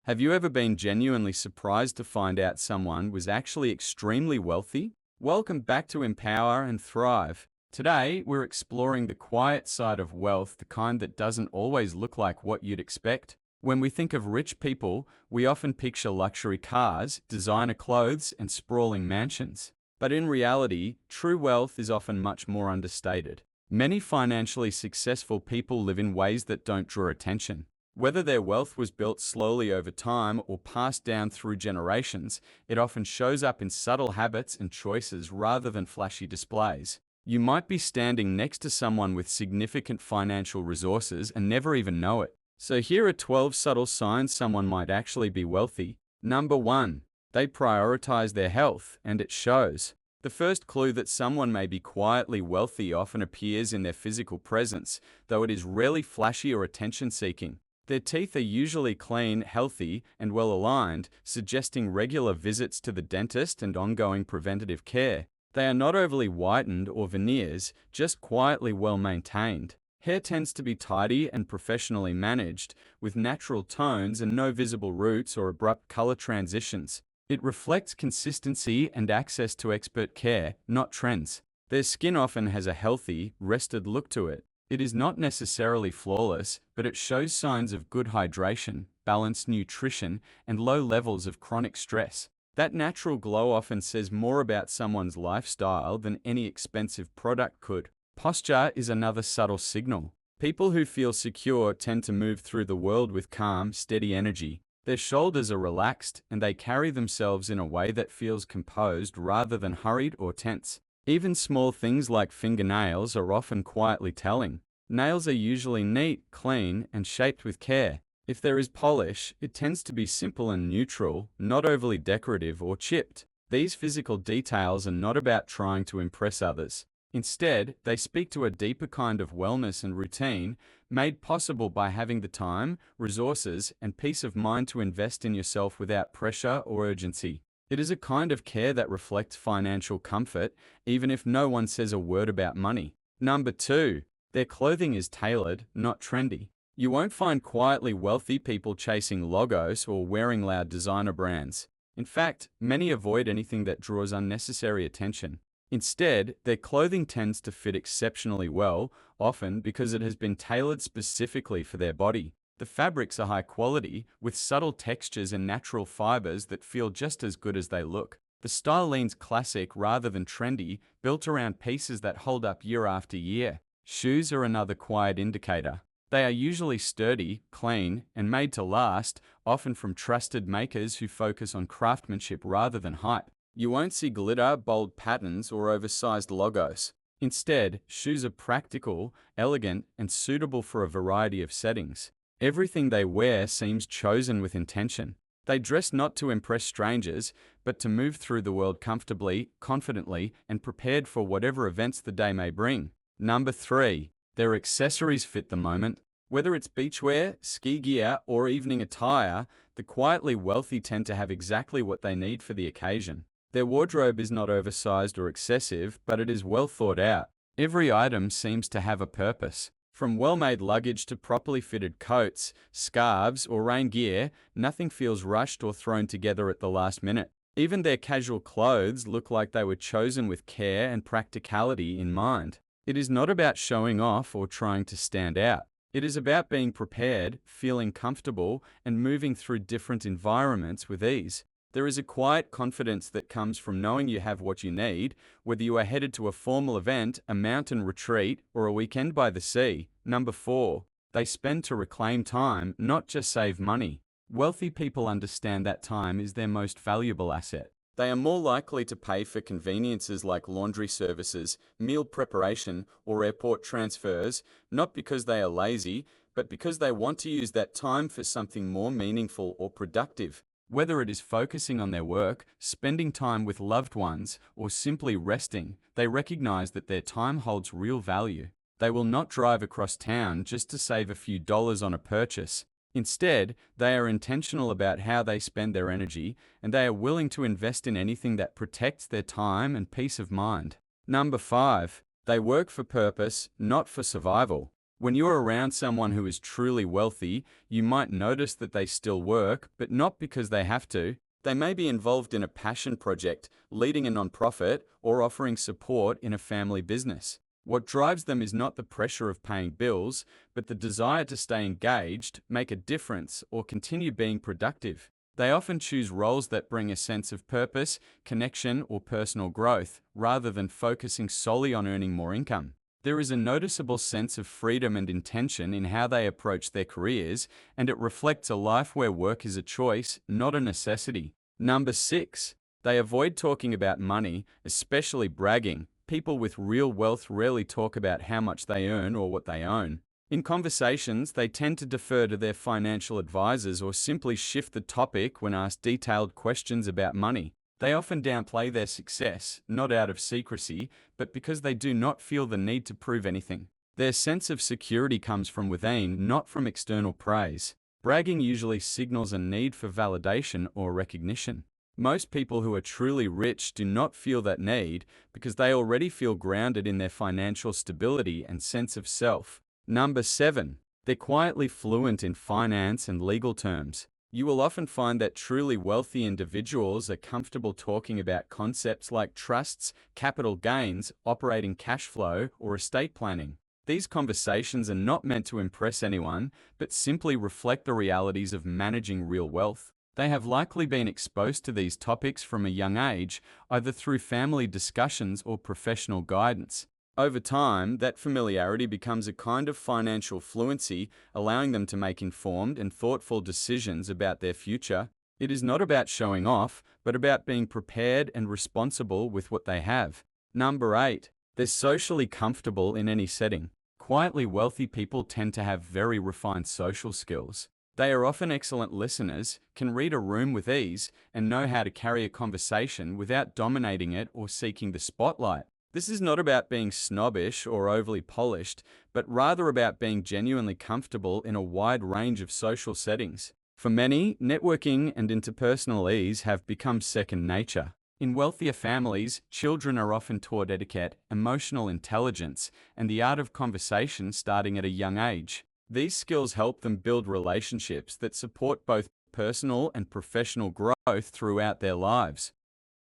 Have you ever been genuinely surprised to find out someone was actually extremely wealthy? Welcome back to Empower and Thrive. Today, we're exploring the quiet side of wealth, the kind that doesn't always look like what you'd expect. When we think of rich people, we often picture luxury cars, designer clothes, and sprawling mansions. But in reality, true wealth is often much more understated. Many financially successful people live in ways that don't draw attention. Whether their wealth was built slowly over time or passed down through generations, it often shows up in subtle habits and choices rather than flashy displays. You might be standing next to someone with significant financial resources and never even know it. So here are 12 subtle signs someone might actually be wealthy. Number 1. They prioritize their health, and it shows. The first clue that someone may be quietly wealthy often appears in their physical presence, though it is rarely flashy or attention-seeking. Their teeth are usually clean, healthy, and well-aligned, suggesting regular visits to the dentist and ongoing preventative care. They are not overly whitened or veneers, just quietly well-maintained. Hair tends to be tidy and professionally managed, with natural tones and no visible roots or abrupt color transitions. It reflects consistency and access to expert care, not trends. Their skin often has a healthy, rested look to it. It is not necessarily flawless, but it shows signs of good hydration, balanced nutrition, and low levels of chronic stress. That natural glow often says more about someone's lifestyle than any expensive product could. Posture is another subtle signal. People who feel secure tend to move through the world with calm, steady energy. Their shoulders are relaxed, and they carry themselves in a way that feels composed rather than hurried or tense. Even small things like fingernails are often quietly telling. Nails are usually neat, clean, and shaped with care. If there is polish, it tends to be simple and neutral, not overly decorative or chipped. These physical details are not about trying to impress others. Instead, they speak to a deeper kind of wellness and routine, made possible by having the time, resources, and peace of mind to invest in yourself without pressure or urgency. It is a kind of care that reflects financial comfort, even if no one says a word about money. Number 2. Their clothing is tailored, not trendy. You won't find quietly wealthy people chasing logos or wearing loud designer brands. In fact, many avoid anything that draws unnecessary attention. Instead, their clothing tends to fit exceptionally well, often because it has been tailored specifically for their body. The fabrics are high quality, with subtle textures and natural fibers that feel just as good as they look. The style leans classic rather than trendy, built around pieces that hold up year after year. Shoes are another quiet indicator. They are usually sturdy, clean, and made to last, often from trusted makers who focus on craftsmanship rather than hype. You won't see glitter, bold patterns, or oversized logos. Instead, shoes are practical, elegant, and suitable for a variety of settings. Everything they wear seems chosen with intention. They dress not to impress strangers, but to move through the world comfortably, confidently, and prepared for whatever events the day may bring. Number 3. Their accessories fit the moment. Whether it's beachwear, ski gear, or evening attire, the quietly wealthy tend to have exactly what they need for the occasion. Their wardrobe is not oversized or excessive, but it is well thought out. Every item seems to have a purpose. From well-made luggage to properly fitted coats, scarves, or rain gear, nothing feels rushed or thrown together at the last minute. Even their casual clothes look like they were chosen with care and practicality in mind. It is not about showing off or trying to stand out. It is about being prepared, feeling comfortable, and moving through different environments with ease. There is a quiet confidence that comes from knowing you have what you need, whether you are headed to a formal event, a mountain retreat, or a weekend by the sea. Number 4. They spend to reclaim time, not just save money. Wealthy people understand that time is their most valuable asset. They are more likely to pay for conveniences like laundry services, meal preparation, or airport transfers, not because they are lazy, but because they want to use that time for something more meaningful or productive. Whether it is focusing on their work, spending time with loved ones, or simply resting, they recognize that their time holds real value. They will not drive across town just to save a few dollars on a purchase. Instead, they are intentional about how they spend their energy, and they are willing to invest in anything that protects their time and peace of mind. Number 5. They work for purpose, not for survival. When you're around someone who is truly wealthy, you might notice that they still work, but not because they have to. They may be involved in a passion project, leading a nonprofit, or offering support in a family business. What drives them is not the pressure of paying bills, but the desire to stay engaged, make a difference, or continue being productive. They often choose roles that bring a sense of purpose, connection, or personal growth, rather than focusing solely on earning more income. There is a noticeable sense of freedom and intention in how they approach their careers, and it reflects a life where work is a choice, not a necessity. Number 6. They avoid talking about money, especially bragging. People with real wealth rarely talk about how much they earn or what they own. In conversations, they tend to defer to their financial advisors or simply shift the topic when asked detailed questions about money. They often downplay their success, not out of secrecy, but because they do not feel the need to prove anything. Their sense of security comes from within, not from external praise. Bragging usually signals a need for validation or recognition. Most people who are truly rich do not feel that need because they already feel grounded in their financial stability and sense of self. Number 7. They're quietly fluent in finance and legal terms. You will often find that truly wealthy individuals are comfortable talking about concepts like trusts, capital gains, operating cash flow, or estate planning. These conversations are not meant to impress anyone, but simply reflect the realities of managing real wealth. They have likely been exposed to these topics from a young age, either through family discussions or professional guidance. Over time, that familiarity becomes a kind of financial fluency, allowing them to make informed and thoughtful decisions about their future. It is not about showing off, but about being prepared and responsible with what they have. Number 8. They're socially comfortable in any setting. Quietly wealthy people tend to have very refined social skills. They are often excellent listeners, can read a room with ease, and know how to carry a conversation without dominating it or seeking the spotlight. This is not about being snobbish or overly polished, but rather about being genuinely comfortable in a wide range of social settings. For many, networking and interpersonal ease have become second nature. In wealthier families, children are often taught etiquette, emotional intelligence, and the art of conversation starting at a young age. These skills help them build relationships that support both personal and professional growth throughout their lives.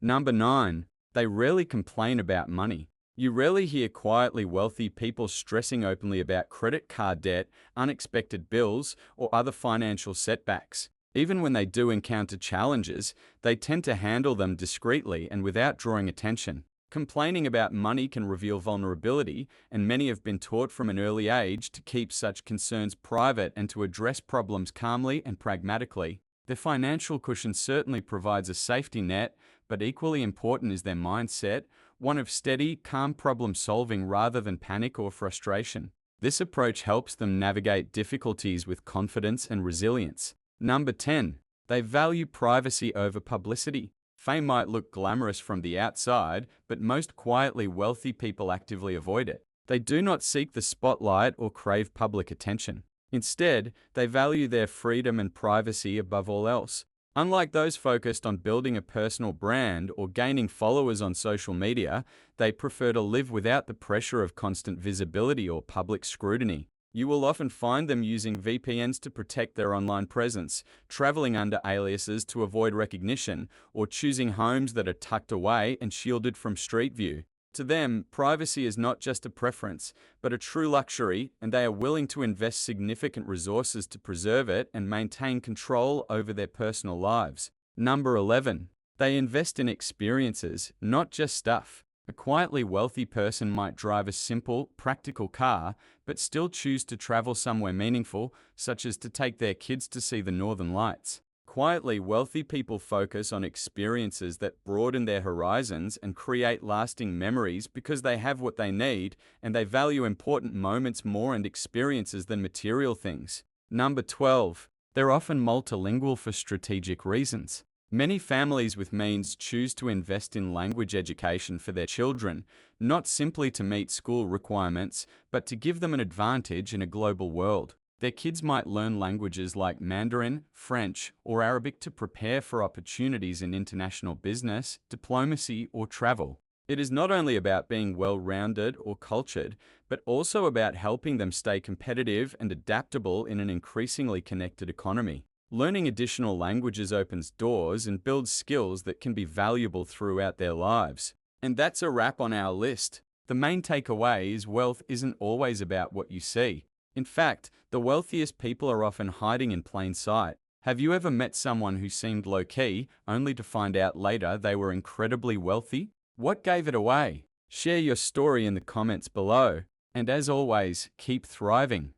Number 9. They rarely complain about money. You rarely hear quietly wealthy people stressing openly about credit card debt, unexpected bills, or other financial setbacks. Even when they do encounter challenges, they tend to handle them discreetly and without drawing attention. Complaining about money can reveal vulnerability, and many have been taught from an early age to keep such concerns private and to address problems calmly and pragmatically. Their financial cushion certainly provides a safety net, but equally important is their mindset, one of steady, calm problem solving rather than panic or frustration. This approach helps them navigate difficulties with confidence and resilience. Number 10. They value privacy over publicity. Fame might look glamorous from the outside, but most quietly wealthy people actively avoid it. They do not seek the spotlight or crave public attention. Instead, they value their freedom and privacy above all else. Unlike those focused on building a personal brand or gaining followers on social media, they prefer to live without the pressure of constant visibility or public scrutiny. You will often find them using VPNs to protect their online presence, traveling under aliases to avoid recognition, or choosing homes that are tucked away and shielded from street view. To them, privacy is not just a preference, but a true luxury, and they are willing to invest significant resources to preserve it and maintain control over their personal lives. Number 11. They invest in experiences, not just stuff. A quietly wealthy person might drive a simple, practical car, but still choose to travel somewhere meaningful, such as to take their kids to see the Northern Lights. Quietly wealthy people focus on experiences that broaden their horizons and create lasting memories because they have what they need and they value important moments more and experiences than material things. Number 12. They're often multilingual for strategic reasons. Many families with means choose to invest in language education for their children, not simply to meet school requirements, but to give them an advantage in a global world. Their kids might learn languages like Mandarin, French, or Arabic to prepare for opportunities in international business, diplomacy, or travel. It is not only about being well-rounded or cultured, but also about helping them stay competitive and adaptable in an increasingly connected economy. Learning additional languages opens doors and builds skills that can be valuable throughout their lives. And that's a wrap on our list. The main takeaway is wealth isn't always about what you see. In fact, the wealthiest people are often hiding in plain sight. Have you ever met someone who seemed low-key, only to find out later they were incredibly wealthy? What gave it away? Share your story in the comments below. And as always, keep thriving.